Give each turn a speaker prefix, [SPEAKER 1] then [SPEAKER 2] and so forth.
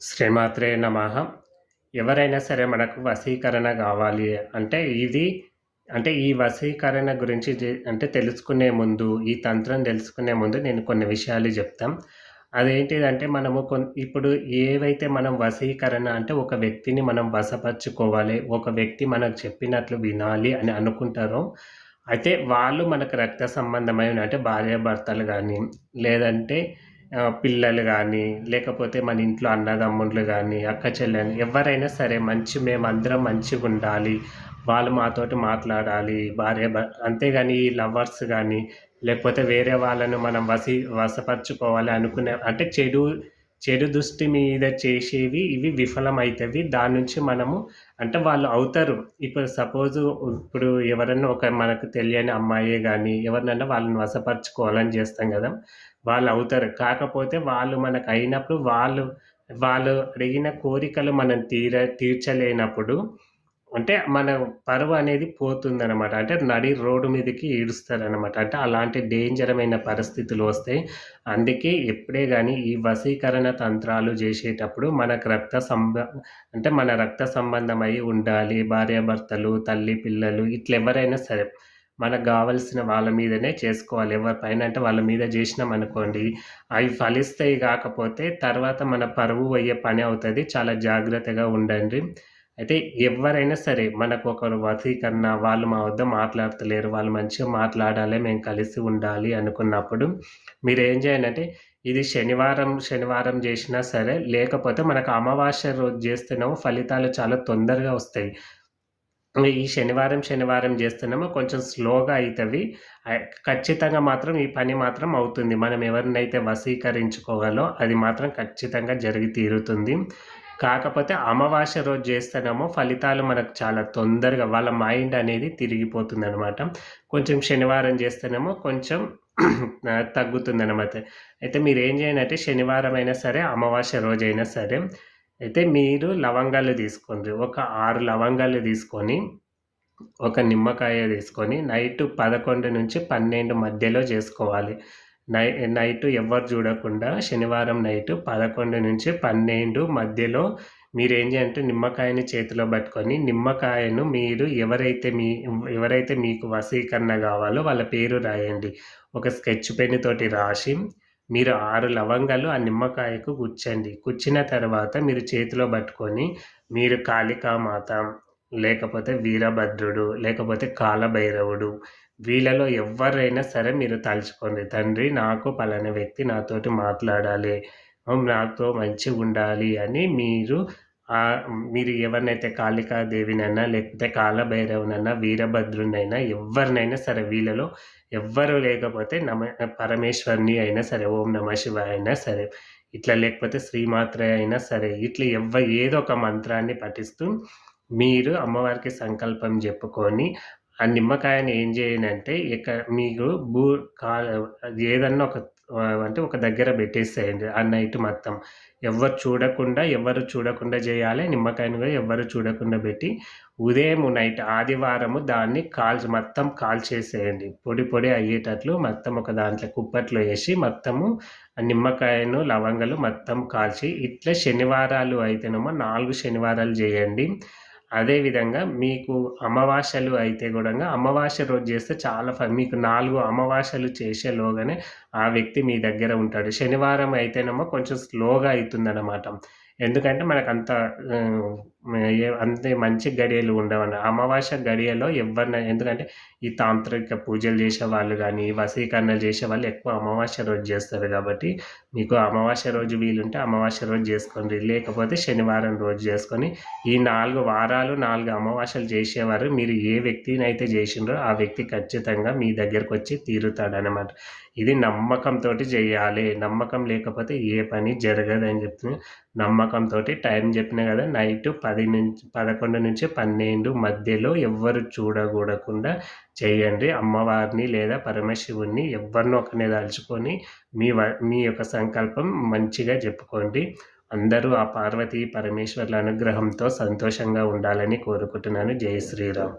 [SPEAKER 1] శ్రీమాత్రే నమః. ఎవరైనా సరే మనకు వశీకరణ గావాలి అంటే ఈ వశీకరణ గురించి అంటే తెలుసుకునే ముందు, ఈ తంత్రం తెలుసుకునే ముందు నేను కొన్ని విషయాలు జెప్తాం. అదేంటిదంటే మనము ఇప్పుడు ఏవైతే మనం వశీకరణ అంటే ఒక వ్యక్తిని మనం వశపరుచుకోవాలి, ఒక వ్యక్తి మనకు చెప్పినట్లు వినాలి అని అనుకుంటారో, అయితే వాళ్ళు మనకు రక్త సంబంధమైన అంటే భార్యాభర్తలు గానీ, లేదంటే పిల్లలు గానీ, లేకపోతే మన ఇంట్లో అన్నదమ్ముళ్ళు గానీ, అక్క చెల్లెలు ఎవ్వరైనా సరే మేమందరం మంచిగుండాలి. వాళ్ళు మాతోటి మాట్లాడాలి. అంతేగాని ఈ లవర్స్ గానీ, లేకపోతే వేరే వాళ్ళను మనం వశపరుచుకోవాలి అనుకునే అంటే చెడు దృష్టి మీద చేసేవి ఇవి విఫలమైతవి. దాని నుంచి మనము అంటే వాళ్ళు అవుతారు. ఇప్పుడు సపోజు ఇప్పుడు ఎవరన్నా మనకు తెలియని అమ్మాయే గానీ, ఎవరినన్నా వాళ్ళని వశపరుచుకోవాలని జేస్తాం గదా! వాళ్ళవుతారు. కాకపోతే వాళ్ళు మనకయినప్పుడు వాళ్ళు అడిగిన కోరికలు మనం తీర్చలేనప్పుడు అంటే మన పరువనేది పోతుందనమాట. అంటే నడి రోడ్డు మీదకి ఈడుస్తారనమాట. అంటే అలాంటి డేంజరమైన పరిస్థితులు వస్తాయి. అందుకే ఎప్పుడే గాని ఈ వశీకరణ తంత్రాలు జేసేటప్పుడు మనకు అంటే మన రక్త సంబంధమై ఉండాలి. భార్యాభర్తలు, తల్లి, పిల్లలు ఇట్లెవరైనా సరే మనకు గావాల్సిన వాళ్ళ మీదనే చేసుకోవాలి. ఎవరి పైన అంటే వాళ్ళ మీద జేసినామనుకోండి, అవి ఫలిస్తాయి గాకపోతే తర్వాత మన పరువు పోయే పని అవుతది. చాలా జాగ్రత్తగా ఉండండి. అయితే ఎవ్వరైనా సరే మనకొకరు వశీకరణ వాళ్ళు మా వద్ద మాట్లాడతలేరు, వాళ్ళు మంచిగా మాట్లాడాలి, మేము కలిసి ఉండాలి అనుకున్నప్పుడు మీరేం చేయాలంటే ఇది శనివారం జేసినా సరే, లేకపోతే మనకు అమావాస్య రోజు జేస్తేనేమో ఫలితాలు చాలా తొందరగా వస్తాయి. ఈ శనివారం జేస్తున్నామో కొంచెం స్లోగా అయితవి. ఖచ్చితంగా మాత్రం ఈ పని మాత్రం అవుతుంది. మనం ఎవరినైతే వశీకరించుకోవాలో అది మాత్రం ఖచ్చితంగా జరిగి తీరుతుంది. కాకపోతే అమావాస్య రోజు జేస్తేనేమో ఫలితాలు మనకు చాలా తొందరగా వాళ్ళ మైండ్ అనేది తిరిగిపోతుందనమాట. కొంచెం శనివారం జేస్తేనేమో కొంచెం తగ్గుతుందనమాట. అయితే మీరేం చేయండంటే శనివారం అయినా సరే, అమావాస్య రోజైనా సరే అయితే మీరు లవంగాలు తీసుకోండి. ఒక 6 లవంగాలు తీసుకొని, ఒక నిమ్మకాయ తీసుకొని నైట్ 11-12 మధ్యలో చేసుకోవాలి. నైటు ఎవ్వరు చూడకుండా శనివారం నైటు 11-12 మధ్యలో మీరేం చేయాలంటే నిమ్మకాయని చేతిలో పట్టుకొని, నిమ్మకాయను మీరు ఎవరైతే మీకు వశీకరణ కావాలో వాళ్ళ పేరు రాయండి. ఒక స్కెచ్ పెన్ తోటి రాసి మీరు 6 లవంగాలు ఆ నిమ్మకాయకు గుచ్చండి. గుచ్చిన తర్వాత మీరు చేతిలో పట్టుకొని మీరు కాళికామాత, లేకపోతే వీరభద్రుడు, లేకపోతే కాలభైరవుడు వీళ్ళలో ఎవ్వరైనా సరే మీరు తలుచుకోండి. తండ్రి నాకు పలానా వ్యక్తి నాతోటి మాట్లాడాలి, నాతో మంచిగుండాలి అని మీరు ఎవరినైతే కాళికాదేవినైనా, లేకపోతే కాలభైరవునైనా, వీరభద్రుడినైనా ఎవ్వరినైనా సరే వీళ్ళలో ఎవ్వరు లేకపోతే పరమేశ్వరుని అయినా సరే, ఓం నమః శివాయ అయినా సరే, ఇట్లా లేకపోతే శ్రీమాత్రే అయినా సరే, ఇట్లా ఏదో ఒక మంత్రాన్ని పఠిస్తూ మీరు అమ్మవారికి సంకల్పం చెప్పుకొని ఆ నిమ్మకాయని ఏం చేయండంటే మీకు ఏదన్నా అంటే ఒక దగ్గర పెట్టేసేయండి ఆ నైట్ మొత్తం. ఎవరు చూడకుండా చేయాలి. నిమ్మకాయని కూడా ఎవ్వరు చూడకుండా పెట్టి ఉదయం నైట్ ఆదివారము దాన్ని మొత్తం కాల్చేసేయండి. పొడి అయ్యేటట్లు మొత్తం ఒక దాంట్లో కుప్పట్లో వేసి మొత్తము ఆ నిమ్మకాయను, లవంగాలు మొత్తం కాల్చి ఇట్లా శనివారాలు అయితేనేమో 4 శనివారాలు చేయండి. అదేవిధంగా మీకు అమావాస్యలు అయితే గూడంగా అమావాస్య రోజు చేస్తే చాలా మీకు 4 అమావాస్యలు చేసేలోగానే ఆ వ్యక్తి మీ దగ్గర ఉంటాడు. శనివారం అయితేనేమో కొంచెం స్లోగా అయితుందనమాట. ఎందుకంటే మనకంత అంతే మంచి గడియలు ఉండవన్న. అమావాస్య గడియలో ఎందుకంటే ఈ తాంత్రిక పూజలు చేసేవాళ్ళు గానీ, వశీకరణలు చేసేవాళ్ళు ఎక్కువ అమావాస్య రోజు చేస్తారు కాబట్టి, మీకు అమావాస్య రోజు వీలుంటే అమావాస్య రోజు చేసుకోండి. లేకపోతే శనివారం రోజు చేసుకొని, ఈ 4 వారాలు 4 అమావాస్యలు చేసేవారు మీరు ఏ వ్యక్తినైతే చేసిండ్రో ఆ వ్యక్తి ఖచ్చితంగా మీ దగ్గరకొచ్చి తీరుతాడనమాట. ఇది నమ్మకంతోటి చేయాలి. నమ్మకం లేకపోతే ఏ పని జరగదని చెప్తున్నా. నమ్మకంతోటి టైం చెప్పినా కదా నైటు 11-12 మధ్యలో ఎవ్వరు చూడకుండా చేయండి. అమ్మవారిని లేదా పరమశివుడిని ఎవ్వరినో ఒకరిని తలుచుకొని మీ యొక్క సంకల్పం మంచిగా చెప్పుకోండి. అందరూ ఆ పార్వతీ పరమేశ్వర్ల అనుగ్రహంతో సంతోషంగా ఉండాలని కోరుకుంటున్నాను. జై శ్రీరామ్.